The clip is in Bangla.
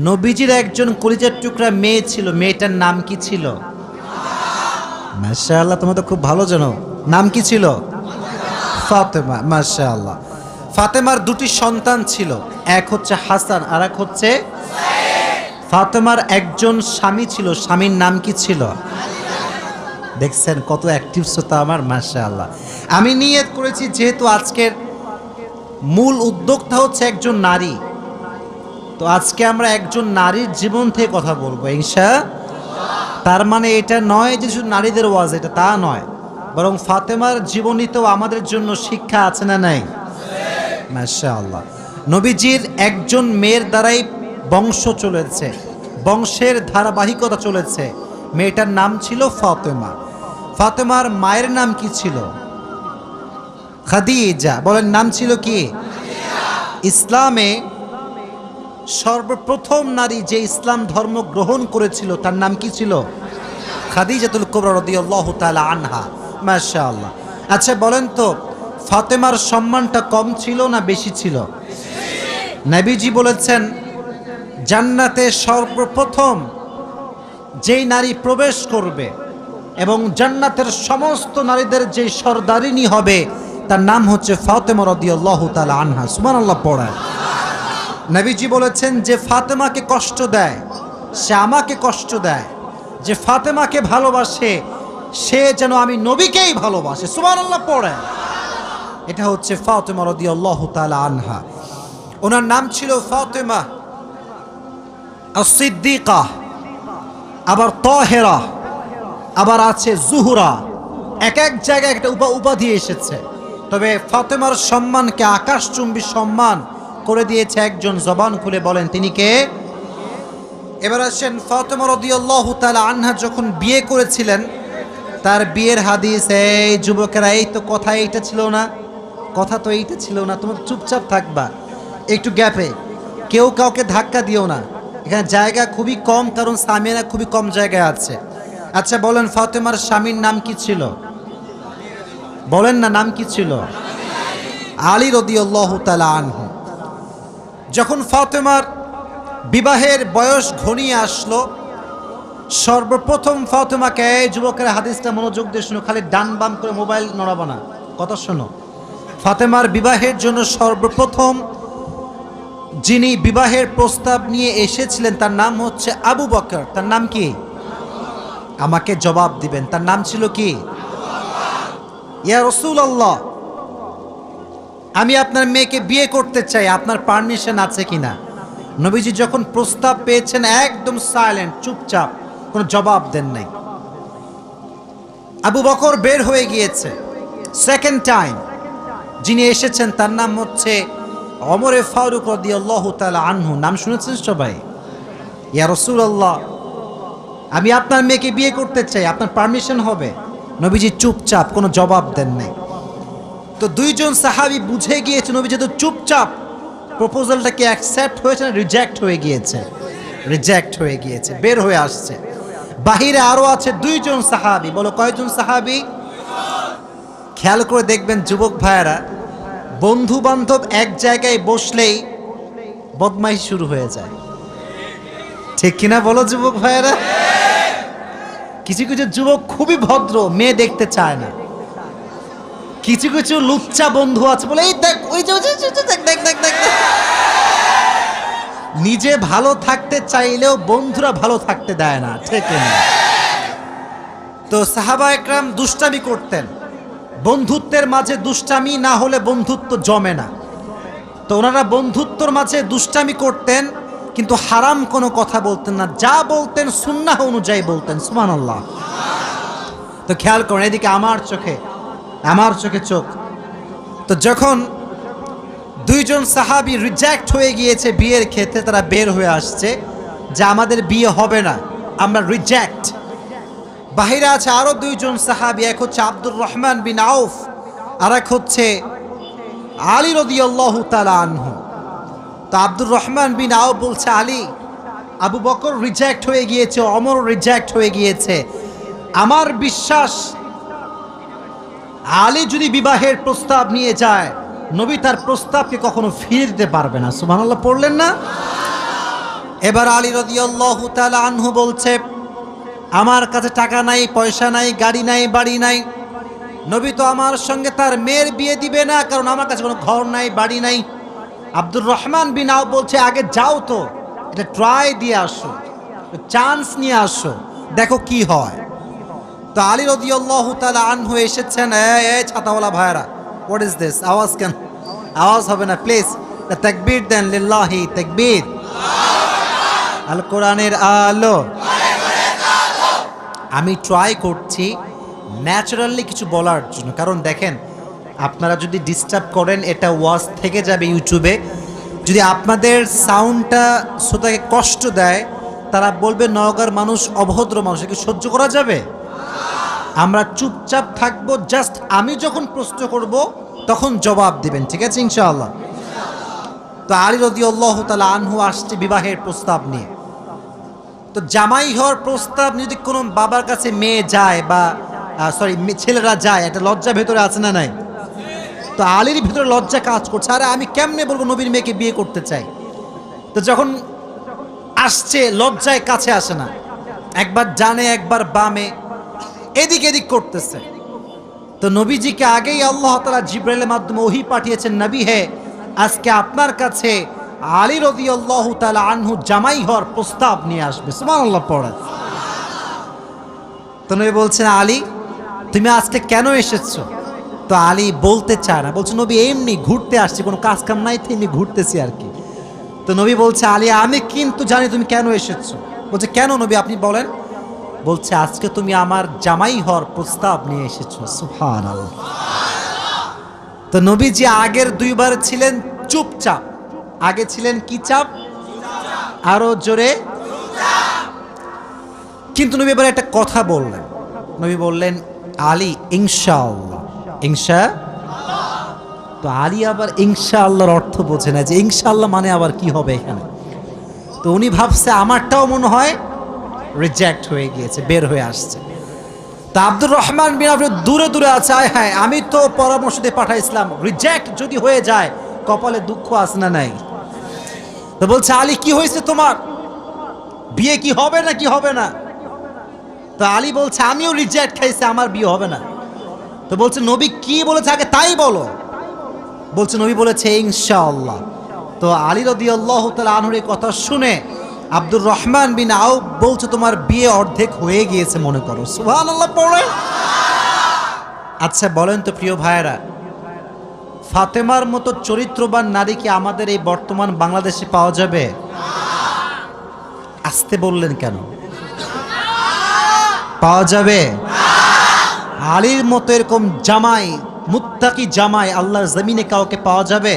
নবীজির একজন কলিজার টুকরা মেয়ে ছিল, মেয়েটার নাম কি ছিল? মাশাআল্লাহ, তোমরা তো খুব ভালো জানো। নাম কি ছিল? ফাতেমা। মাশাআল্লাহ। ফাতেমার দুটি সন্তান ছিল, এক হচ্ছে হাসান আর এক হচ্ছে ফাতেমার একজন স্বামী ছিল, স্বামীর নাম কি ছিল? দেখছেন কত অ্যাক্টিভ শ্রোতা আমার। মাশাআল্লাহ। আমি নিয়ত করেছি যেহেতু আজকের মূল উদ্যোক্তা হচ্ছে একজন নারী, তো আজকে আমরা একজন নারীর জীবন থেকে কথা বলবো ইনশাআল্লাহ। তার মানে এটা নয় যে শুধু নারীদের ওয়াজ, এটা তা নয়, বরং ফাতেমার জীবনীতেও আমাদের জন্য শিক্ষা আছে না নাই? মাশাআল্লাহ। নবীজির একজন মেয়ের দ্বারাই বংশ চলেছে, বংশের ধারাবাহিকতা চলেছে। মেয়েটার নাম ছিল ফাতেমা। ফাতেমার মায়ের নাম কি ছিল? খাদিজা। বলেন, নাম ছিল কি? ইসলামে সর্বপ্রথম নারী যে ইসলাম ধর্ম গ্রহণ করেছিল তার নাম কি ছিল? খাদিজাতুল কুবরা রাদিয়াল্লাহু তাআলা আনহা। মাশাআল্লাহ। আচ্ছা বলেন তো, ফাতেমার সম্মানটা কম ছিল না বেশি ছিল? নবীজি বলেছেন জান্নাতে সর্বপ্রথম যেই নারী প্রবেশ করবে এবং জান্নাতের সমস্ত নারীদের যে সরদারিনী হবে তার নাম হচ্ছে ফাতেমা রাদিয়াল্লাহু তাআলা আনহা। সুবহানাল্লাহ পড়া। নবীজি বলেছেন যে ফাতেমাকে কষ্ট দেয় সে আমাকে কষ্ট দেয়, যে ফাতেমাকে ভালোবাসে সে যেন আমি নবীকেই ভালোবাসে। সুবহানাল্লাহ পড়ে। এটা হচ্ছে ফাতেমা রাদিয়াল্লাহু তাআলা আনহা। ওনার নাম ছিল ফাতেমা আস-সিদ্দিকা, আবার তাহেরা, আবার আছে জুহরা। এক এক জায়গায় একটা উপাধি এসেছে, তবে ফাতেমার সম্মানকে আকাশচুম্বী সম্মান করে দিয়েছে একজন। জবান খুলে বলেন তিনি কে? এবার আসেন, ফাতেমা রাদিয়াল্লাহু তাআলা আনহা যখন বিয়ে করেছিলেন তার বিয়ের হাদিস, এই যুবকেরা, এই তো কথা এইটা ছিল না, কথা তো এইটা ছিল না, তোমরা চুপচাপ থাকবা একটু গ্যাপে, কেউ কাউকে ধাক্কা দিও না, এখানে জায়গা খুবই কম কারণ সামিয়ানা খুবই কম জায়গায় আছে। আচ্ছা বলেন, ফাতেমার স্বামীর নাম কি ছিল? বলেন না, নাম কি ছিল? আলী রাদিয়াল্লাহু তাআলা আনহু। যখন ফাতেমার বিবাহের বয়স ঘনিয়ে আসলো, সর্বপ্রথম ফাতেমাকে, এই যুবকের হাদিসটা মনোযোগ দিয়ে শোনো, খালি ডান বাম করে মোবাইল নড়াবো না, কথা শোনো। ফাতেমার বিবাহের জন্য সর্বপ্রথম যিনি বিবাহের প্রস্তাব নিয়ে এসেছিলেন তার নাম হচ্ছে আবু বকর। তার নাম কি? আমাকে জবাব দিবেন, তার নাম ছিল কি? ইয়া রাসূলুল্লাহ, আমি আপনার মেয়েকে বিয়ে করতে চাই, আপনার পারমিশন আছে কিনা? নবীজি যখন প্রস্তাব পেয়েছেন একদম সাইলেন্ট, চুপচাপ, কোনো জবাব দেন নাই। আবু বকর বের হয়ে গিয়েছে। সেকেন্ড টাইম যিনি এসেছেন তার নাম হচ্ছে ওমরে ফারুক রাদিয়াল্লাহু তাআলা আনহু। নাম শুনেছেন সবাই? ইয়া রাসূলুল্লাহ, আমি আপনার মেয়েকে বিয়ে করতে চাই, আপনার পারমিশন হবে? নবীজি চুপচাপ, কোনো জবাব দেন নাই। তো দুইজন সাহাবী বুঝে গিয়েছে নবীজি তো চুপচাপ, প্রপোজালটা কি অ্যাকসেপ্ট হয়েছে না রিজেক্ট হয়ে গিয়েছে? রিজেক্ট হয়ে গিয়েছে, বের হয়ে আসছে। বাহিরে আরো আছে দুইজন সাহাবী। বলো কয়জন সাহাবী? খেয়াল করে দেখবেন যুবক ভাইয়েরা, বন্ধু বান্ধব এক জায়গায় বসলেই বদমাইশ শুরু হয়ে যায়, ঠিক কিনা বলো যুবক ভাইয়েরা? কিছু কিছু যুবক খুবই ভদ্র, মেয়ে দেখতে চায় না। কিছু কিছু লুচ্চা বন্ধু আছে, বলে এই দেখ, ওই যে দেখ দেখ দেখ দেখ। নিজে ভালো থাকতে চাইলেও বন্ধুরা ভালো থাকতে দেয় না, ঠিক না? তো সাহাবা একরাম দুষ্টামি করতেন, বন্ধুত্বের মাঝে দুষ্টামি না হলে বন্ধুত্ব জমে না। তো ওনারা বন্ধুত্বর মাঝে দুষ্টামি করতেন, কিন্তু হারাম কোনো কথা বলতেন না, যা বলতেন সুন্নাহ অনুযায়ী বলতেন। সুবহানাল্লাহ। তো খেয়াল করেন, এদিকে আমার চোখে চোখ। তো যখন দুইজন সাহাবী রিজেক্ট হয়ে গিয়েছে বিয়ের ক্ষেত্রে, তারা বের হয়ে আসছে যে আমাদের বিয়ে হবে না, আমরা রিজেক্ট। বাহিরে আছে আরো দুইজন সাহাবী, এক হচ্ছে আব্দুর রহমান বিন আউফ আর এক হচ্ছে আলী রাদিয়াল্লাহু তাআলা আনহু। তো আব্দুর রহমান বিন আউফ বলছে, আলী, আবু বকর রিজেক্ট হয়ে গিয়েছে, ওমর রিজেক্ট হয়ে গিয়েছে, আমার বিশ্বাস আলী যদি বিবাহের প্রস্তাব নিয়ে যায় নবী তার প্রস্তাবকে কখনো ফিরে দিতে পারবে না। সুবহানাল্লাহ পড়লেন না? এবার আলী রাদিয়াল্লাহু তাআলা আনহু বলছে, আমার কাছে টাকা নাই, পয়সা নাই, গাড়ি নাই, বাড়ি নাই। নবী তো আমার সঙ্গে তার মেয়ের বিয়ে দিবে না, কারণ আমার কাছে কোনো ঘর নাই, বাড়ি নাই। আব্দুর রহমান বিন আওফ বলছে, আগে যাও তো, এটা ট্রাই দিয়ে আসো, চান্স নিয়ে আসো, দেখো কি হয়। তো আলী রাদিয়াল্লাহু তাআলা আনহু এসেছেন। এই ছাতাওয়ালা ভাইরা, হোয়াট ইজ দিস? আওয়াজ কেন? আওয়াজ হবে না প্লিজ। তাকবীর দেন, লিল্লাহি তাকবীর। আল কোরআনের আলো। আমি ট্রাই করছি ন্যাচারালি কিছু বলার জন্য, কারণ দেখেন আপনারা যদি ডিস্টার্ব করেন এটা ওয়াজ থেকে যাবে ইউটিউবে। যদি আপনাদের সাউন্ডটা শ্রোতাকে কষ্ট দেয়, তারা বলবে নওগাঁর মানুষ অভদ্র মানুষ, একে সহ্য করা যাবে? আমরা চুপচাপ থাকবো, জাস্ট আমি যখন প্রশ্ন করব তখন জবাব দিবেন, ঠিক আছে ইনশাআল্লাহ? তো আলী রাদিয়াল্লাহু তাআলা আনহু আসছে বিবাহের প্রস্তাব নিয়ে। তো জামাই হওয়ার প্রস্তাব যদি কোনো বাবার কাছে মেয়ে যায় বা ছেলেরা যায়, একটা লজ্জা ভেতরে আছে না নাই? তো আলীর ভিতরে লজ্জা কাজ করছে, আরে আমি কেমনে বলবো নবীর মেয়েকে বিয়ে করতে চাই। তো যখন আসছে লজ্জায় কাছে আসে না, একবার ডানে একবার বামে, এদিক এদিক করতেছে। তো নবীজিকে আগেই আল্লাহ তাআলা জিবরাইলের মাধ্যমে ওহী পাঠিয়েছেন, নবী হে, আজকে আপনার কাছে আলী রাদিয়াল্লাহু তাআলা আনহু জামাই হওয়ার প্রস্তাব নিয়ে আসবে। সুবহানাল্লাহ পড়ে। তো নবী বলছেন, আলী তুমি আজকে কেন এসেছো? তো আলী বলতে চায় না, বলছে নবী এমনি ঘুরতে আসছি, কোনো কাজ কাম নাই তো এমনি ঘুরতেছি আর কি। তো নবী বলছে, আলী আমি কিন্তু জানি তুমি কেন এসেছো। বলছে কেন নবী আপনি বলেন। বলছে আজকে তুমি আমার জামাই হওয়ার প্রস্তাব নিয়ে এসেছো। সুবহানাল্লাহ। তো নবীজি আগের দুইবার ছিলেন চুপচাপ, আগে ছিলেন কি চাপ? আরো জোরে। কিন্তু নবী এবার একটা কথা বললেন। নবী বললেন, আলী ইনশাআল্লাহ। ইনশা। তো আলী আবার ইনশাআল্লাহর অর্থ বোঝে না যে ইনশাআল্লাহ মানে আবার কি হবে এখানে। তো উনি ভাবছে আমারটাও মনে হয় রিজেক্ট হয়ে গিয়েছে, বের হয়ে আসছে। তা আব্দুর রহমান বিন আওফ দূরে দূরে আছে, আয় হায় আমি তো পরামর্শ দিয়ে পাঠাইছিলাম, রিজেক্ট যদি হয়ে যায় কপালে দুঃখ আছে না নাই? তো বলছে, আলী কি হয়েছে তোমার, বিয়ে কি হবে না কি হবে না? তো আলী বলছে, আমিও রিজেক্ট খাইছি, আমার বিয়ে হবে না। তো বলছে নবী কি বলেছে আগে তাই বলো। বলছে নবী বলেছে ইনশাআল্লাহ। তো আলী রাদিয়াল্লাহু তাআলা আনহুর এই কথা শুনে আব্দুর রহমান বিন আওফ বলছে, তোমার বিয়ে অর্ধেক হয়ে গিয়েছে মনে করো। সুবহানাল্লাহ পড়ে। আচ্ছা বলেন তো প্রিয় ভাইয়েরা, ফাতেমার মতো চরিত্রবান নারী কি আমাদের এই বর্তমান বাংলাদেশে পাওয়া যাবে? আসতে বললেন কেন? পাওয়া যাবে? আলীর মতো এরকম জামাই, মুত্তাকি জামাই আল্লাহর জমিনে কাউকে পাওয়া যাবে?